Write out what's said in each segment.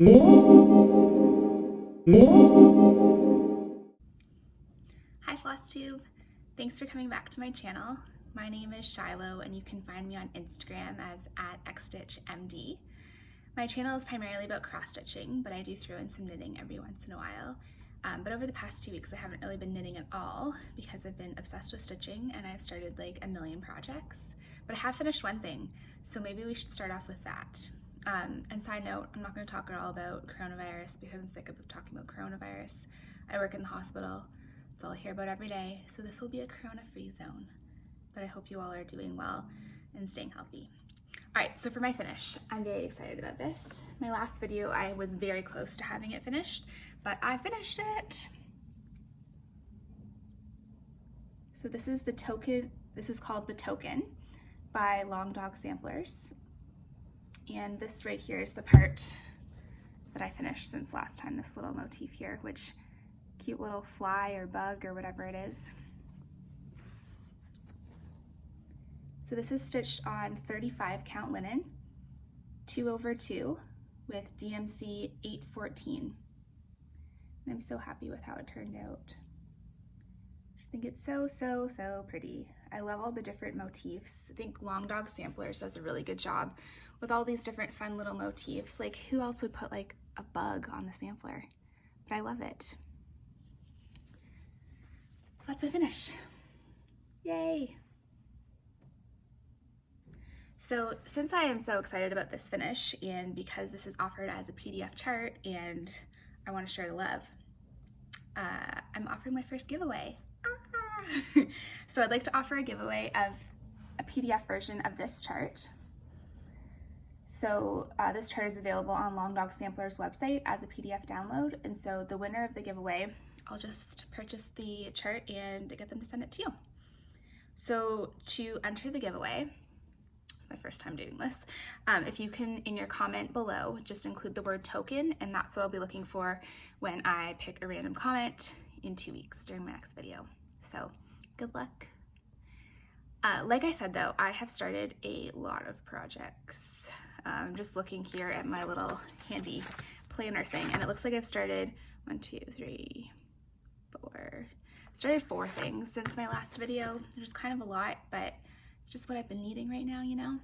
Hi Flosstube! Thanks for coming back to my channel. My name is Shiloh and you can find me on Instagram as @Xstitchmd. My channel is primarily about cross-stitching, but I do throw in some knitting every once in a while. But over the past 2 weeks I haven't really been knitting at all because I've been obsessed with stitching and I've started like a million projects. But I have finished one thing, so maybe we should start off with that. And side note, I'm not going to talk at all about coronavirus because I'm sick of talking about coronavirus. I work in the hospital. It's all I hear about every day, so this will be a corona-free zone. But I hope you all are doing well and staying healthy. Alright, so for my finish, I'm very excited about this. My last video, I was very close to having it finished, but I finished it! So this is the token, this is called The Token by Long Dog Samplers. And this right here is the part that I finished since last time, this little motif here, which cute little fly or bug or whatever it is. So this is stitched on 35 count linen, 2/2 with DMC 814. And I'm so happy with how it turned out. I just think it's so pretty. I love all the different motifs. I think Long Dog Samplers does a really good job with all these different fun little motifs. Like, who else would put like a bug on the sampler? But I love it. So that's my finish. Yay! So since I am so excited about this finish, and because this is offered as a PDF chart and I want to share the love, I'm offering my first giveaway. So I'd like to offer a giveaway of a PDF version of this chart. So this chart is available on Long Dog Sampler's website as a PDF download, and so the winner of the giveaway, I'll just purchase the chart and get them to send it to you. So to enter the giveaway, it's my first time doing this, if you can, in your comment below, just include the word token, and that's what I'll be looking for when I pick a random comment in 2 weeks during my next video. So good luck. Like I said though, I have started a lot of projects. I'm just looking here at my little handy planner thing, and it looks like I've started 1, 2, 3, 4. Started 4 things since my last video. There's kind of a lot, but it's just what I've been needing right now, you know?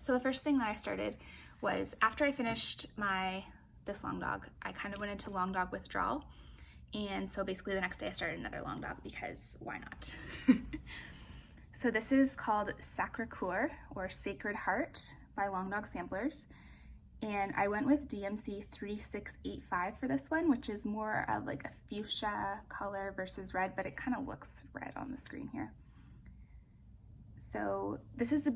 So the first thing that I started was after I finished this long dog, I kind of went into long dog withdrawal. And so basically the next day I started another long dog because why not? So this is called Sacre Coeur, or Sacred Heart by Long Dog Samplers. And I went with DMC 3685 for this one, which is more of like a fuchsia color versus red, but it kind of looks red on the screen here. So this is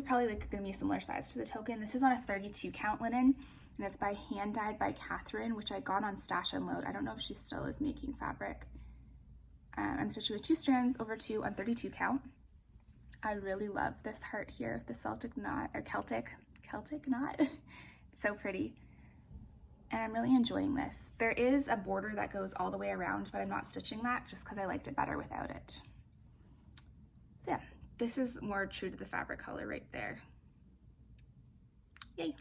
probably like gonna be a similar size to the token. This is on a 32 count linen, and it's by hand dyed by Catherine, which I got on Stash and Load. I don't know if she still is making fabric. I'm stitching with 2 strands over 2 on 32 count. I really love this heart here, the Celtic knot, or Celtic knot. It's so pretty. And I'm really enjoying this. There is a border that goes all the way around, but I'm not stitching that just because I liked it better without it. So yeah, this is more true to the fabric color right there. Yay.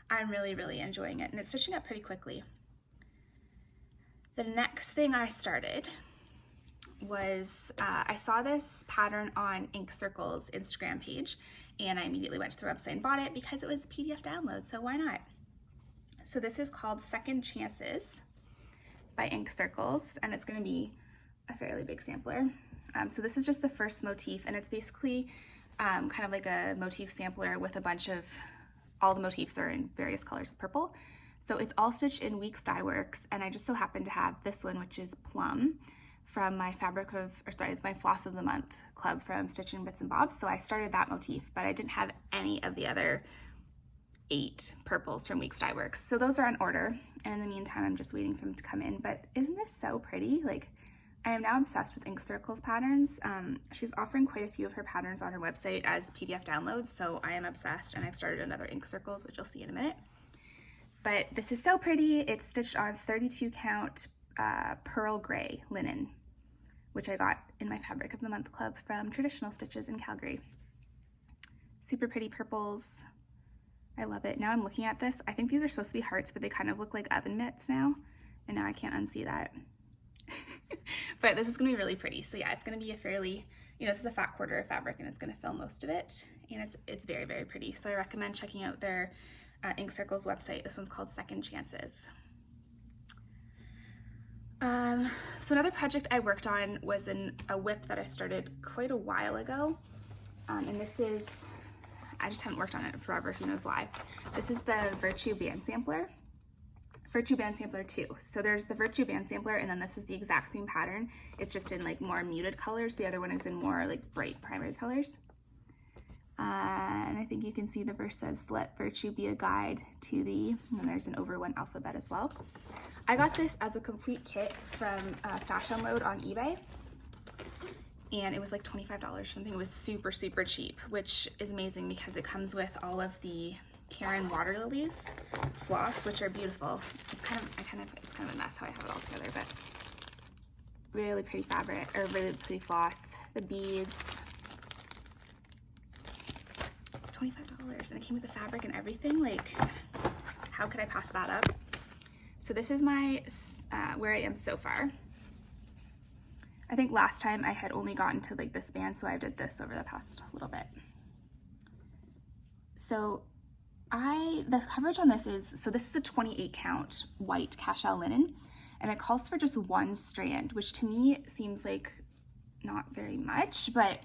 I'm really enjoying it, and it's stitching up pretty quickly. The next thing I started was, I saw this pattern on Ink Circle's Instagram page, and I immediately went to the website and bought it because it was a PDF download, so why not? So this is called Second Chances by Ink Circles, and it's going to be a fairly big sampler. So this is just the first motif, and it's basically kind of like a motif sampler with a bunch of, all the motifs are in various colors of purple. So it's all stitched in Weeks Dye Works, and I just so happen to have this one, which is Plum, from my my Floss of the Month club from Stitching Bits and Bobs. So I started that motif, but I didn't have any of the other 8 purples from Weeks Dye Works. So those are on order, and in the meantime, I'm just waiting for them to come in. But isn't this so pretty? Like, I am now obsessed with Ink Circle's patterns. She's offering quite a few of her patterns on her website as PDF downloads, so I am obsessed, and I've started another Ink Circles, which you'll see in a minute. But this is so pretty. It's stitched on 32 count pearl gray linen, which I got in my Fabric of the Month club from Traditional Stitches in Calgary. Super pretty purples. I love it. Now I'm looking at this. I think these are supposed to be hearts, but they kind of look like oven mitts now. And now I can't unsee that. But this is gonna be really pretty. So yeah, it's gonna be a fairly, you know, this is a fat quarter of fabric and it's gonna fill most of it. And it's very, very pretty. So I recommend checking out their Ink Circle's website. This one's called Second Chances. So another project I worked on was a whip that I started quite a while ago. And this is, I just haven't worked on it forever, who knows why. This is the Virtue Band Sampler. Virtue Band Sampler 2. So there's the Virtue Band Sampler, and then this is the exact same pattern. It's just in like more muted colors. The other one is in more like bright primary colors. And I think you can see the verse says, "Let virtue be a guide to thee." And then there's an over one alphabet as well. I got this as a complete kit from Stitchalong on eBay. And it was like $25 or something. It was super, super cheap, which is amazing because it comes with all of the Karen water lilies floss, which are beautiful. It's kind of a mess how I have it all together, but really pretty fabric, or really pretty floss. The beads, $25, and it came with the fabric and everything. Like, how could I pass that up? So this is my where I am so far. I think last time I had only gotten to like this band, so I did this over the past little bit. So the coverage on this is, so this is a 28 count white cashel linen, and it calls for just one strand, which to me seems like not very much, but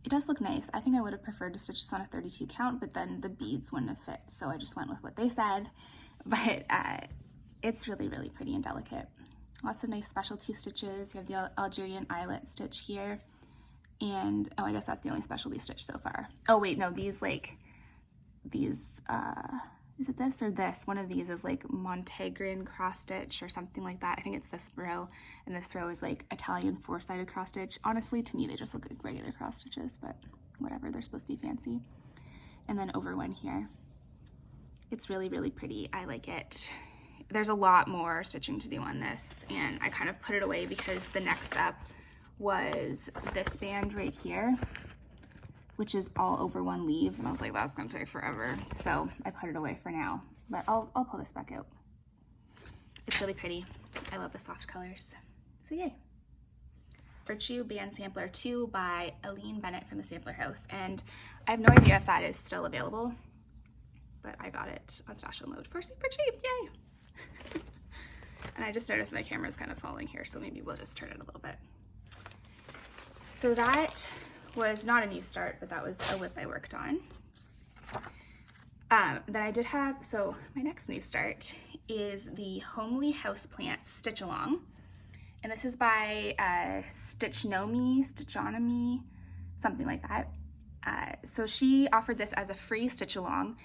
it does look nice. I think I would have preferred to stitch this on a 32 count, but then the beads wouldn't have fit, so I just went with what they said. But it's really, really pretty and delicate. Lots of nice specialty stitches. You have the Algerian eyelet stitch here. And, oh, I guess that's the only specialty stitch so far. Oh wait, no, these, is it this or this? One of these is like Montegrin cross stitch or something like that. I think it's this row, and this row is like Italian four-sided cross stitch. Honestly, to me, they just look like regular cross stitches, but whatever, they're supposed to be fancy. And then over one here. It's really, really pretty. I like it. There's a lot more stitching to do on this, and I kind of put it away because the next step was this band right here, which is all over one leaves, and I was like, that's gonna take forever. So I put it away for now, but I'll pull this back out. It's really pretty. I love the soft colors. So yay. Virtue Band Sampler 2 by Eileen Bennett from the Sampler House. And I have no idea if that is still available, but I got it on Stitchalong for super cheap, yay. And I just noticed my camera's kind of falling here, so maybe we'll just turn it a little bit. So that was not a new start, but that was a whip I worked on. Then I did have, so my next new start is the Homely Houseplants Stitchalong. And this is by Stitchmd, something like that. So she offered this as a free Stitchalong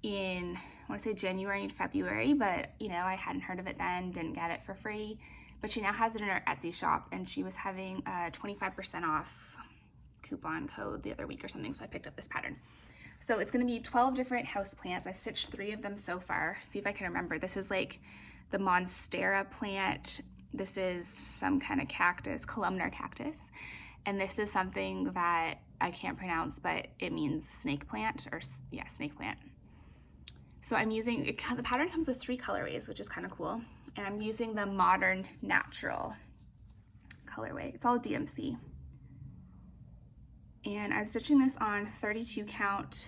in, I want to say January and February, but you know, I hadn't heard of it then, didn't get it for free. But she now has it in her Etsy shop, and she was having a 25% off coupon code the other week or something, so I picked up this pattern. So it's going to be 12 different house plants. I've stitched 3 of them so far. See if I can remember. This is like the Monstera plant. This is some kind of cactus, columnar cactus. And this is something that I can't pronounce, but it means snake plant, or yeah, snake plant. So I'm using, the pattern comes with 3 colorways, which is kind of cool. And I'm using the Modern Natural colorway. It's all DMC. And I'm stitching this on 32 count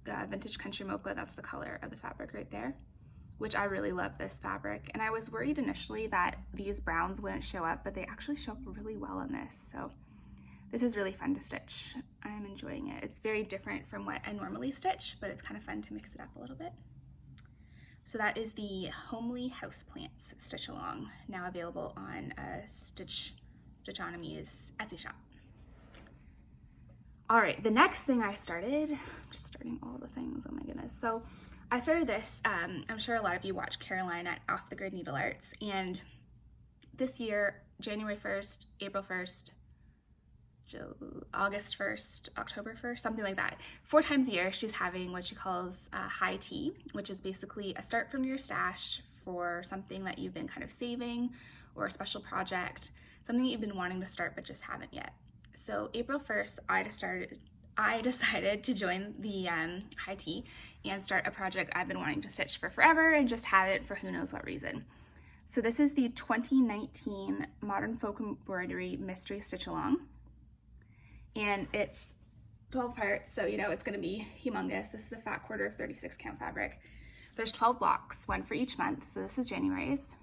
Vintage Country Mocha. That's the color of the fabric right there, which I really love this fabric. And I was worried initially that these browns wouldn't show up, but they actually show up really well on this. So this is really fun to stitch. I'm enjoying it. It's very different from what I normally stitch, but it's kind of fun to mix it up a little bit. So that is the Homely Houseplants Stitchalong, now available on Stitchmd's Etsy shop. All right, the next thing I started, I'm just starting all the things, oh my goodness. So I started this, I'm sure a lot of you watch Caroline at Off the Grid Needle Arts, and this year, January 1st, April 1st, August 1st, October 1st, something like that. 4 times a year, she's having what she calls high tea, which is basically a start from your stash for something that you've been kind of saving, or a special project, something that you've been wanting to start but just haven't yet. So April 1st, I I decided to join the high tea and start a project I've been wanting to stitch for forever and just have it for who knows what reason. So this is the 2019 Modern Folk Embroidery Mystery Stitchalong, and it's 12 parts, so you know it's going to be humongous. This is a fat quarter of 36 count fabric. There's 12 blocks, one for each month, so this is January's.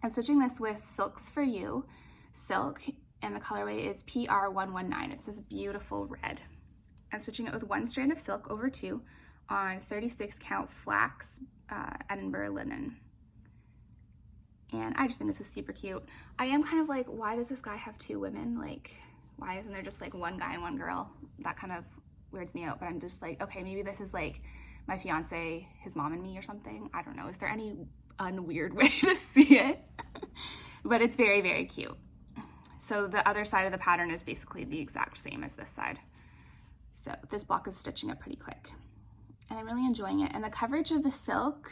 I'm stitching this with Silks for You silk, and the colorway is PR119. It's this beautiful red. I'm stitching it with one strand of silk over two on 36 count flax Edinburgh linen. And I just think this is super cute. I am kind of like, why does this guy have two women? Like, why isn't there just like one guy and one girl? That kind of weirds me out, but I'm just like, okay, maybe this is like my fiance, his mom and me or something. I don't know. Is there any unweird way to see it? But it's very, very cute. So the other side of the pattern is basically the exact same as this side. So this block is stitching up pretty quick. And I'm really enjoying it. And the coverage of the silk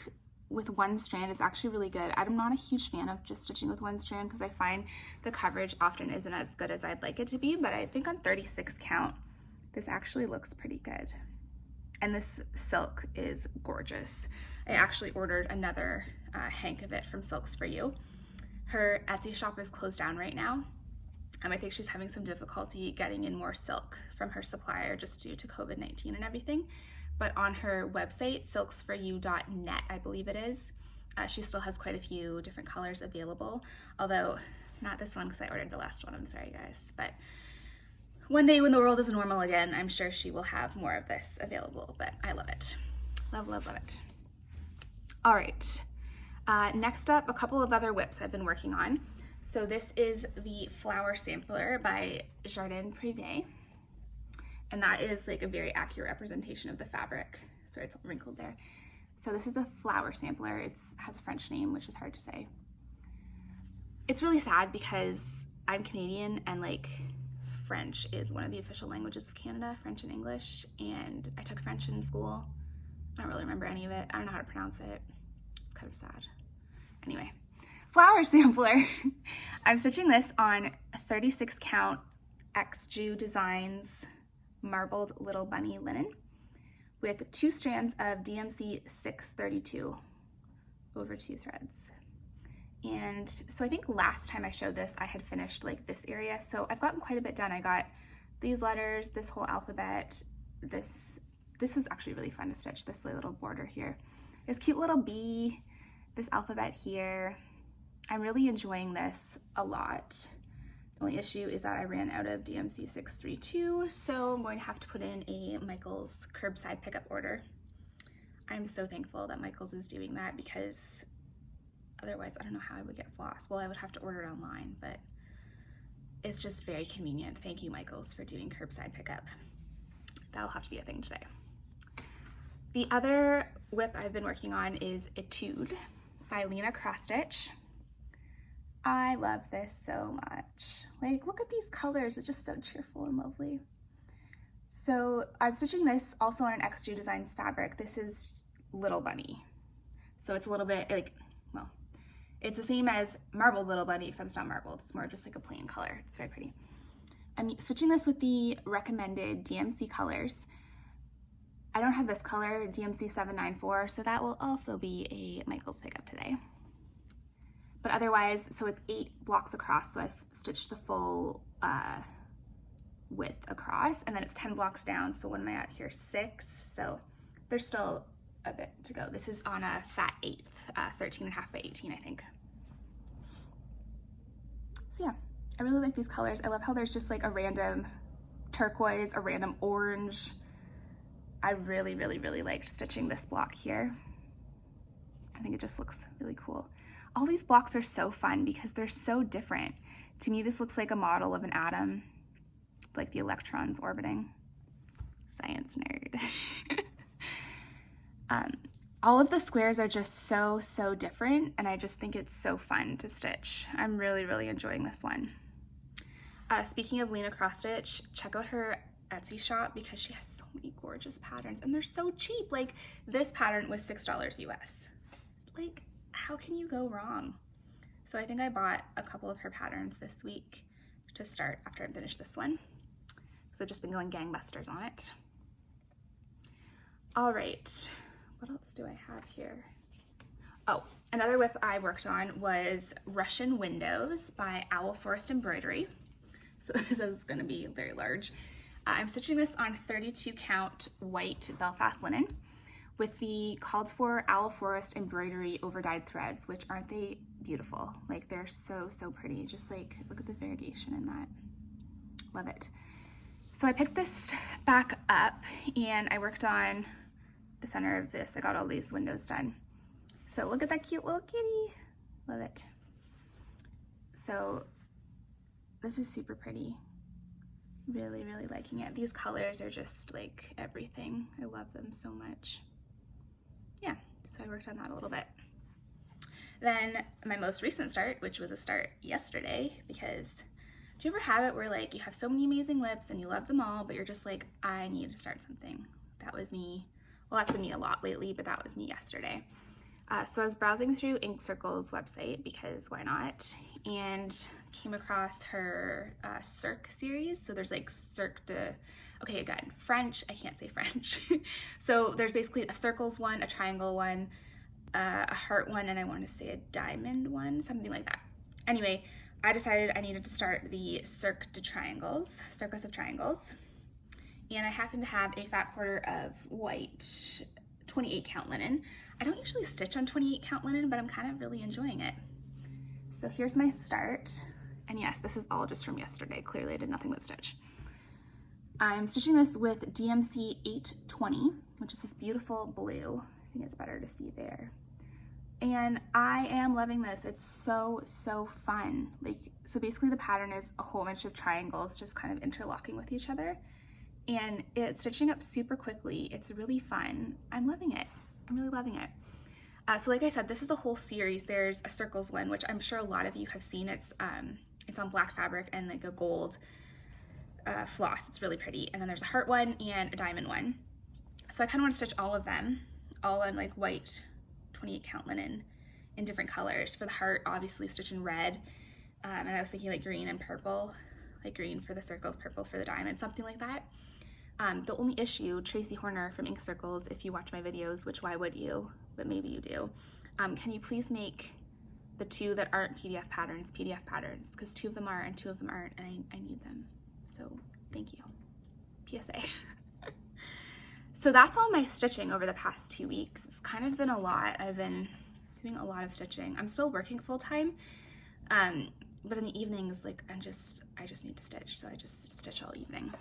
with one strand is actually really good. I'm not a huge fan of just stitching with one strand because I find the coverage often isn't as good as I'd like it to be, but I think on 36 count, this actually looks pretty good. And this silk is gorgeous. I actually ordered another hank of it from Silks for You. Her Etsy shop is closed down right now. I think she's having some difficulty getting in more silk from her supplier just due to COVID-19 and everything. But on her website, silksforyou.net, I believe it is, she still has quite a few different colors available, although not this one because I ordered the last one, I'm sorry guys. But one day when the world is normal again, I'm sure she will have more of this available, but I love it. Love, love, love it. All right, next up, a couple of other whips I've been working on. So this is the Flower Sampler by Jardin Prive. And that is like a very accurate representation of the fabric. Sorry, it's all wrinkled there. So this is the Flower Sampler. It has a French name, which is hard to say. It's really sad because I'm Canadian and like French is one of the official languages of Canada, French and English. And I took French in school. I don't really remember any of it. I don't know how to pronounce it. It's kind of sad. Anyway, Flower Sampler. I'm stitching this on 36 count Xstitchmd Designs marbled little bunny linen with 2 strands of DMC 632 over 2 threads. And so I think last time I showed this, I had finished like this area. So I've gotten quite a bit done. I got these letters, this whole alphabet, this was actually really fun to stitch, this little border here. This cute little bee, this alphabet here. I'm really enjoying this a lot. The only issue is that I ran out of DMC 632, so I'm going to have to put in a Michaels curbside pickup order. I'm so thankful that Michaels is doing that because otherwise I don't know how I would get floss. Well, I would have to order it online, but it's just very convenient. Thank you, Michaels, for doing curbside pickup. That'll have to be a thing today. The other whip I've been working on is Etude by Lena Cross-Stitch. I love this so much. Like, look at these colors. It's just so cheerful and lovely. So I'm stitching this also on an Xstitchmd Designs fabric. This is Little Bunny. So it's a little bit like, well, it's the same as Marbled Little Bunny, except it's not marbled. It's more just like a plain color. It's very pretty. I'm stitching this with the recommended DMC colors. I don't have this color, DMC 794, so that will also be a Michaels pickup today. But otherwise, so it's 8 blocks across, so I've stitched the full width across, and then it's 10 blocks down, so what am I at here? 6, so there's still a bit to go. This is on a fat 8th, 13.5 by 18, I think. So yeah, I really like these colors. I love how there's just like a random turquoise, a random orange. I really, really, really liked stitching this block here. I think it just looks really cool. All these blocks are so fun because they're so different. To me, this looks like a model of an atom, like the electrons orbiting. Science nerd. All of the squares are just so, so different, and I just think it's so fun to stitch. I'm really, really enjoying this one. Speaking of Lena Cross-Stitch, check out her Etsy shop because she has so many gorgeous patterns, and they're so cheap. Like, this pattern was $6 US. Like, how can you go wrong? So I think I bought a couple of her patterns this week to start after I finish this one. because I've just been going gangbusters on it. All right, what else do I have here? Oh, another whip I worked on was Russian Windows by Owl Forest Embroidery. So this is going to be very large. I'm stitching this on 32 count white Belfast linen with the called for Owl Forest Embroidery overdyed threads, which aren't they beautiful? Like they're so, so pretty. Just like, look at the variegation in that. Love it. So I picked this back up and I worked on the center of this. I got all these windows done. So look at that cute little kitty. Love it. So this is super pretty. Really, really liking it. These colors are just like everything. I love them so much. Yeah, so I worked on that a little bit. Then my most recent start, which was a start yesterday, because do you ever have it where like you have so many amazing whips and you love them all, but you're just like, I need to start something. That was me. Well, that's been me a lot lately, but that was me yesterday. So I was browsing through Ink Circle's website, because why not, and came across her Cirque series. So there's like Cirque de, okay, again, French, I can't say French. So there's basically a circles one, a triangle one, a heart one, and I want to say a diamond one, something like that. Anyway, I decided I needed to start the Cirque de Triangles, Circus of Triangles, and I happened to have a fat quarter of white 28 count linen. I don't usually stitch on 28 count linen, but I'm kind of really enjoying it. So here's my start. And yes, this is all just from yesterday. Clearly I did nothing but stitch. I'm stitching this with DMC 820, which is this beautiful blue. I think it's better to see there. And I am loving this. It's so, so fun. Like, so basically the pattern is a whole bunch of triangles just kind of interlocking with each other. And it's stitching up super quickly. It's really fun. I'm loving it. I'm really loving it. So like I said, this is a whole series. There's a circles one, which I'm sure a lot of you have seen. It's on black fabric and like a gold floss. It's really pretty. And then there's a heart one and a diamond one. So I kind of want to stitch all of them, all on like white 28 count linen in different colors. For the heart, obviously stitch in red. And I was thinking like green and purple, like green for the circles, purple for the diamond, something like that. The only issue, Tracy Horner from Ink Circles, if you watch my videos, which why would you, but maybe you do, can you please make the two that aren't PDF patterns, because 2 of them are and 2 of them aren't, and I need them. So thank you. PSA. So that's all my stitching over the past 2 weeks. It's kind of been a lot. I've been doing a lot of stitching. I'm still working full time, but in the evenings, like I just need to stitch, so I just stitch all evening.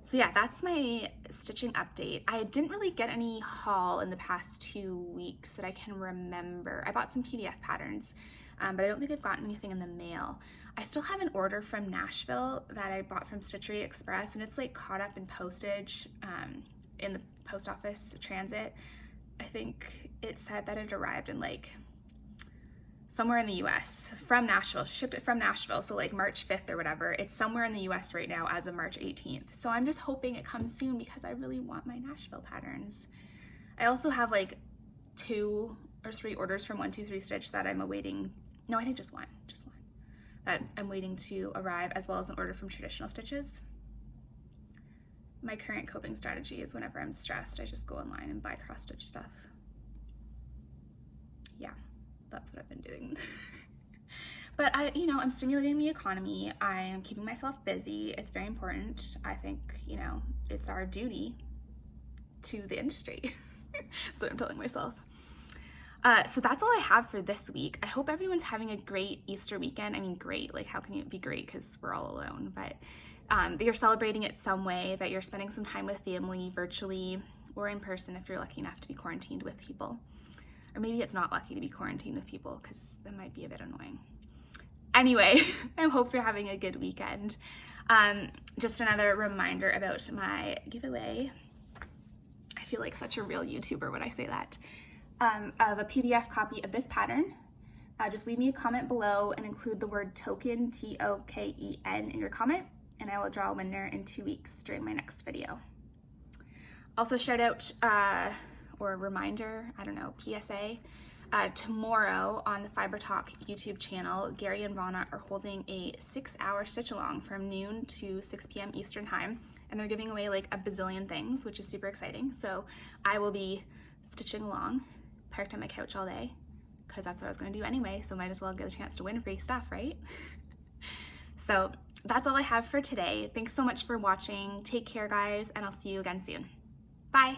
So yeah, that's my stitching update. I didn't really get any haul in the past 2 weeks that I can remember. I bought some PDF patterns, but I don't think I've gotten anything in the mail. I still have an order from Nashville that I bought from Stitchery Express, and it's like caught up in postage in the post office transit. I think it said that it arrived in like somewhere in the US from Nashville. She shipped it from Nashville, so like March 5th or whatever. It's somewhere in the US right now as of March 18th. So I'm just hoping it comes soon because I really want my Nashville patterns. I also have like 2 or 3 orders from 123 Stitch that I'm awaiting. No, I think just one that I'm waiting to arrive, as well as an order from Traditional Stitches. My current coping strategy is whenever I'm stressed, I just go online and buy cross stitch stuff. Yeah. That's what I've been doing. But I'm stimulating the economy. I am keeping myself busy. It's very important. I think, it's our duty to the industry. That's what I'm telling myself. So that's all I have for this week. I hope everyone's having a great Easter weekend. I mean, great, like how can it be great because we're all alone, but that you're celebrating it some way, that you're spending some time with family virtually or in person if you're lucky enough to be quarantined with people. Or maybe it's not lucky to be quarantined with people because that might be a bit annoying. Anyway, I hope you're having a good weekend. Just another reminder about my giveaway. I feel like such a real YouTuber when I say that. Of a PDF copy of this pattern. Just leave me a comment below and include the word token, T-O-K-E-N, in your comment, and I will draw a winner in 2 weeks during my next video. Also shout out, or reminder, I don't know, PSA, tomorrow on the Fiber Talk YouTube channel, Gary and Vonna are holding a 6-hour stitch along from noon to 6 p.m. Eastern time, and they're giving away like a bazillion things, which is super exciting. So I will be stitching along, parked on my couch all day, because that's what I was going to do anyway, so might as well get a chance to win free stuff, right? So that's all I have for today. Thanks so much for watching. Take care, guys, and I'll see you again soon. Bye!